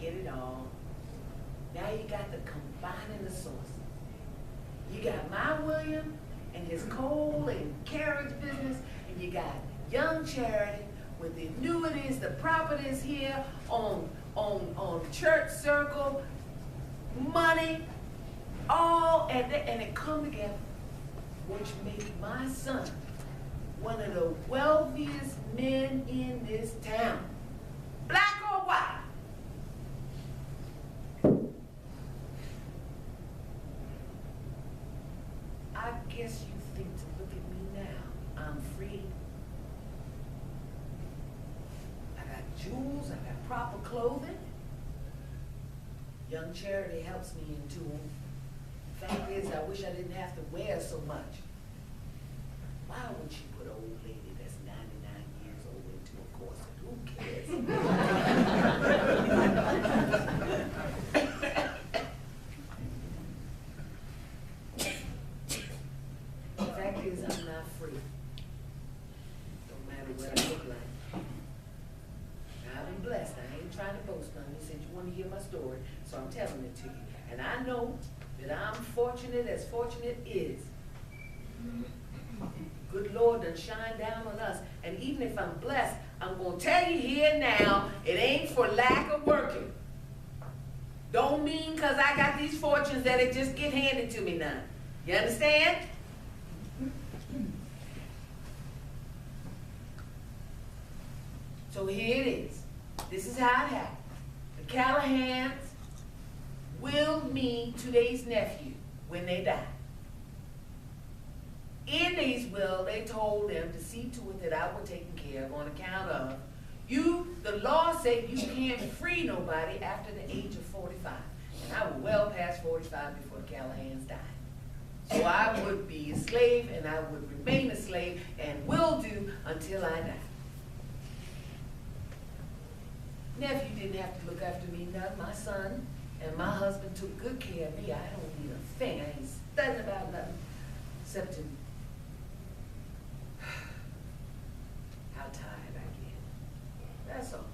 get it all. Now you got the combining the sources. You got my William and his coal and carriage business, and you got young Charity with the annuities, the properties here on church circle, money, all, and it come together, which made my son one of the wealthiest men in this town, black or white. I guess you think to look at me now, I'm free. I got jewels, I got proper clothing. Young Charity helps me into them. Fact is, I wish I didn't have to wear so much. Why would she put an old lady that's 99 years old into a corset? Who cares? The fact is, I'm not free. Don't matter what I look like. I've been blessed. I ain't trying to boast on you since you want to hear my story, so I'm telling it to you. And I know that I'm fortunate as fortunate is. Good Lord done shine down on us. And even if I'm blessed, I'm going to tell you here now, it ain't for lack of working. Don't mean because I got these fortunes that it just get handed to me now. You understand? So here it is. This is how it happened. The Callahans willed me to their nephew when they died. In these will, they told them to see to it that I was taken care of on account of the law said you can't free nobody after the age of 45. And I was well past 45 before the Callahans died. So I would be a slave and I would remain a slave and will do until I die. Nephew didn't have to look after me none. My son and my husband took good care of me. I don't need a thing. I ain't studying about nothing except to how tired I get. That's all.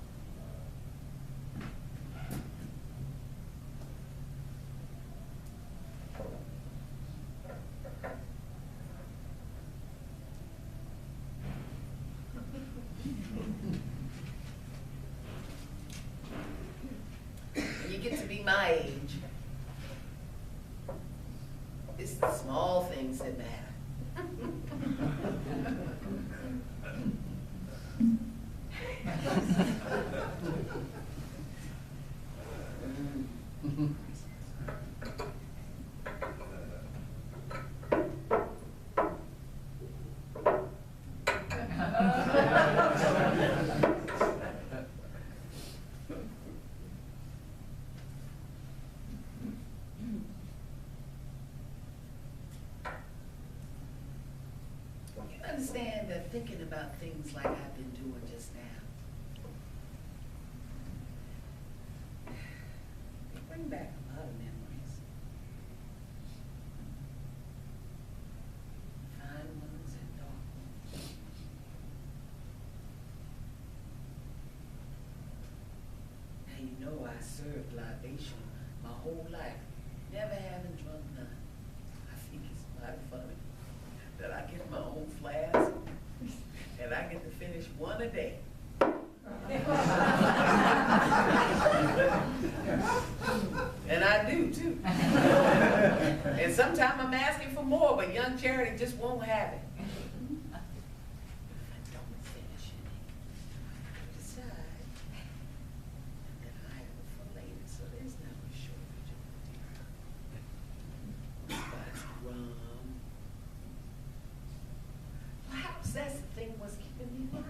You get to be my age. It's the small things that matter. You understand that thinking about things like I've been doing just now, they bring back a lot of memories. Fine ones and dark ones. Now you know I served libation my whole life, never having drunk none. I think it's mighty funny that I get my own flask and I get to finish one a day. And I do too. And sometimes I'm asking for more, but young Charity just won't have it. If I don't finish it, I decide that I have it for later, so there's never a shortage of material. But rum. Perhaps that's the thing what's keeping me alive.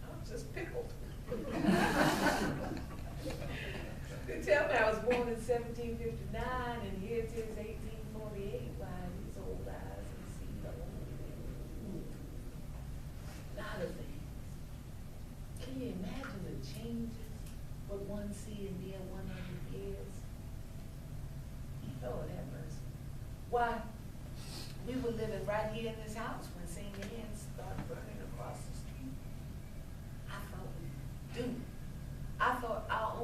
I'm just pickled. They tell me I was born in 1759 and here it is 1848. Why these old eyes and see the old. A lot of things. Can you imagine the changes what one see in being 100 years? Lord have mercy. Why? We were living right here in this house when St. Anne's started burning across the street. I thought we would do. I thought our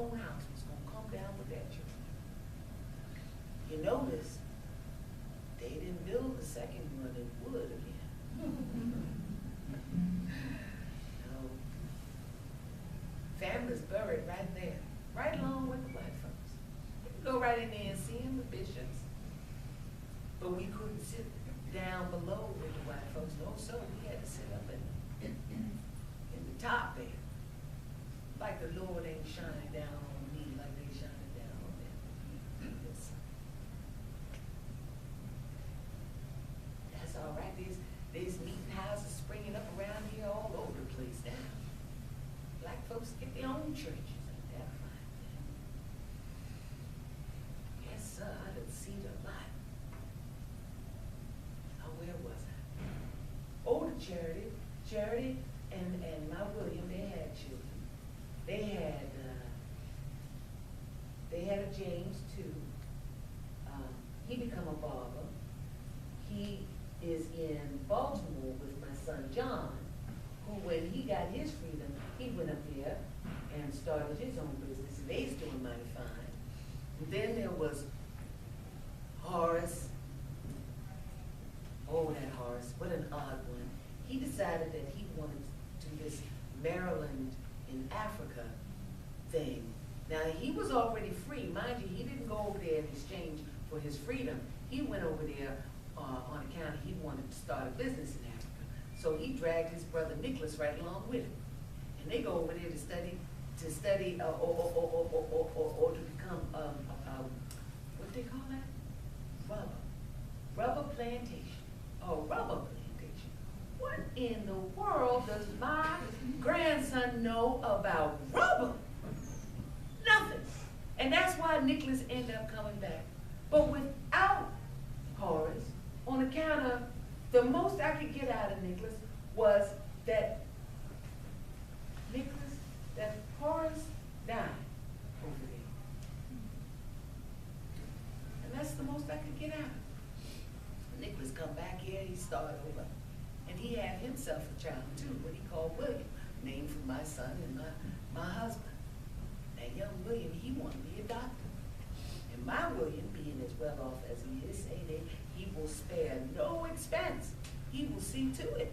can run in wood again. No. Family's buried right there, right along with the white folks. You can go right in there and see them, the bishops. But we couldn't sit down below with the white folks. No, so we had to sit up in the top there. Like the Lord ain't shining down on me like they shining down on them. Yes. That's all right. There's meeting houses springing up around here all over the place now. Black folks get their own churches. Ain't that fine? Yes, sir. I done seen a lot. Oh, where was I? Older Charity and my William, they had children. They had a James too. He become a barber. He is in Baltimore with my son John, who when he got his freedom, he went up there and started his own business, and they's doing mighty fine. And then there was Horace. Oh, that Horace, what an odd one. He decided that he wanted to do this Maryland in Africa thing. Now, he was already free. Mind you, he didn't go over there in exchange for his freedom. He went over there on account he wanted to start a business in Africa. So he dragged his brother Nicholas right along with him. And they go over there to study or to become, what do they call that? Rubber plantation. Oh, rubber plantation. What in the world does my grandson know about rubber? Nothing. And that's why Nicholas ended up coming back. But without Horace, on account of the most I could get out of Nicholas was that Horace died over there. And that's the most I could get out of him. Nicholas come back here, he started over. And he had himself a child too, what he called William, named for my son and my husband. That young William, he wanted to be a doctor. And my William, being as well off as he is, say that he will spare no expense. He will see to it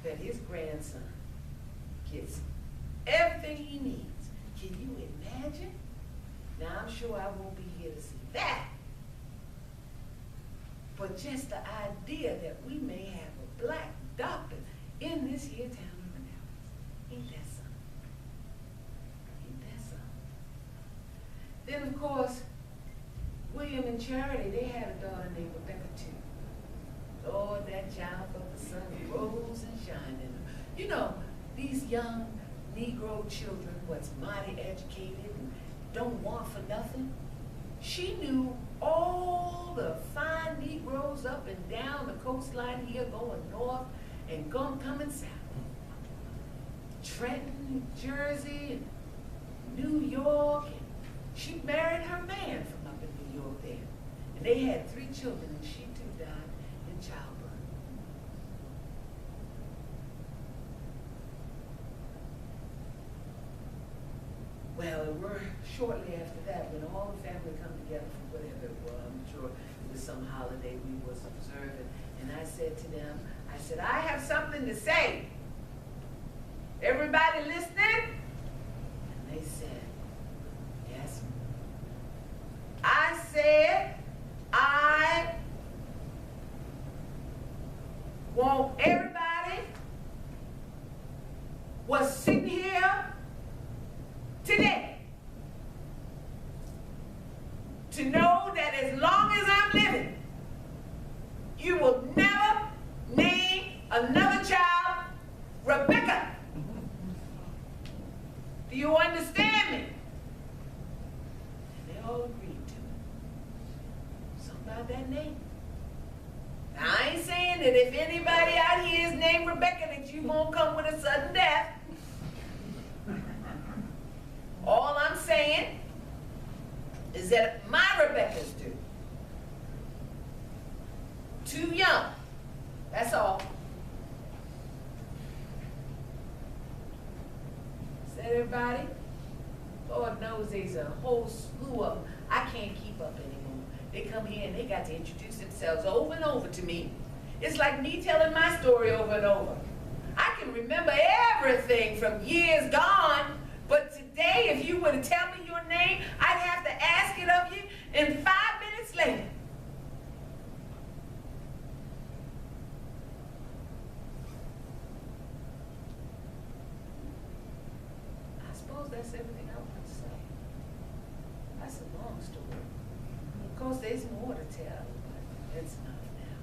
that his grandson gets everything he needs. Can you imagine? Now, I'm sure I won't be here to see that. But just the idea that we may have a black doctor in this here town of Manassas. Ain't that something? Ain't that something? Then, of course, William and Charity, they had a daughter named Rebecca too. Lord, that child felt the sun rose and shined in her. You know, these young Negro children, what's mighty educated and don't want for nothing. She knew all the fine Negroes up and down the coastline here, going north and coming south. Trenton, New Jersey, and New York. And she married her man from up in New York there. And they had 3 children, and she too died in childbirth. Well, we're shortly after that, when all the family come together for whatever it was, I'm sure it was some holiday we was observing, and I said to them, I said, I have something to say. Everybody listening? And they said, yes. I said, I want everybody was sitting here today to know that as long as I'm living, you will never name another child Rebecca. Do you understand me? And they all agreed to it. Something about that name. Now, I ain't saying that if anybody out here is named Rebecca that you won't come with a sudden death. All I'm saying is that my Rebecca's do. Too young. That's all. Said everybody? Lord knows there's a whole slew of them. I can't keep up anymore. They come here and they got to introduce themselves over and over to me. It's like me telling my story over and over. I can remember everything from years gone, but today, if you were to tell me your name, I'd have to ask it of you, and 5 minutes later. I suppose that's everything I want to say. That's a long story. Of course, there's more to tell, but it's enough now.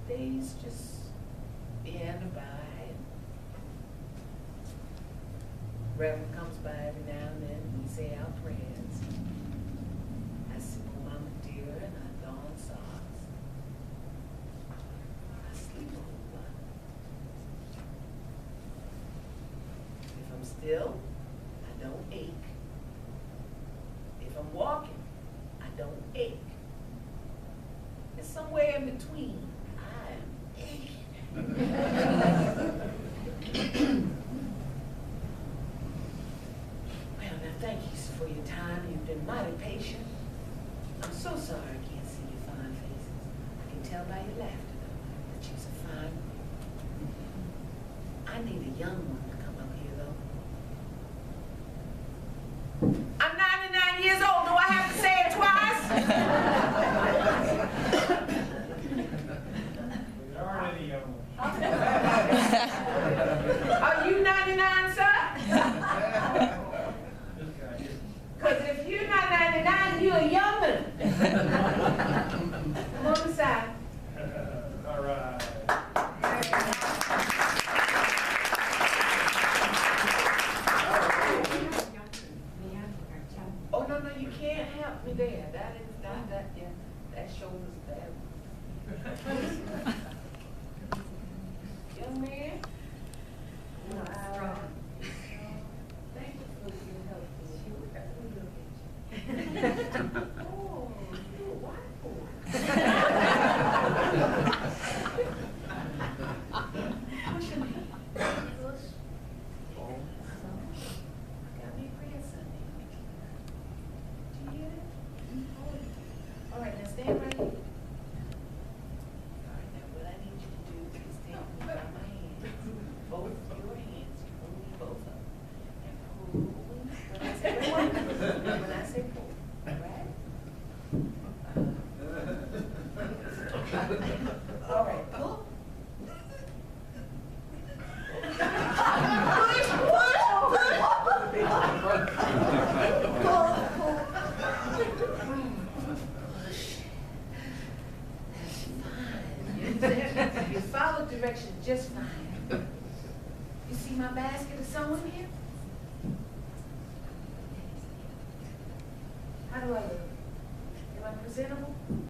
Days just end by, and Reverend comes by every now and then, and we say our prayers. I sip on Mama Dear and I don socks. I sleep a whole lot. If I'm still, I don't ache. If I'm walking, I don't ache. And somewhere in between, I am aching. Well, now thank you for your time. You've been mighty patient. I'm so sorry I can't see your fine faces. I can tell by your laughter, though, that you're so fine. I need a young one to come up here, though. I'm 99 years old. Do I have to say it twice? There aren't any young ones. Are you 99, sir? This guy here. Because if you're not 99, you're a young'un. Come on the side. All right. Oh, no, you can't help me there. That is not that, yeah, that shoulder's bad. Young man? Thank you for your help. Oh, you're a white boy. What's your name? Bush. Got me a grandson named Mickey. Do you hear that? All right, now stand right here. All right, now what I need you to do is take me by my hands, both your hands, you pull me both up, and pull when I say pull, when I say pull, all right? All right, pull. You follow directions just fine. You see my basket of sewing here? How do I look? Am I presentable?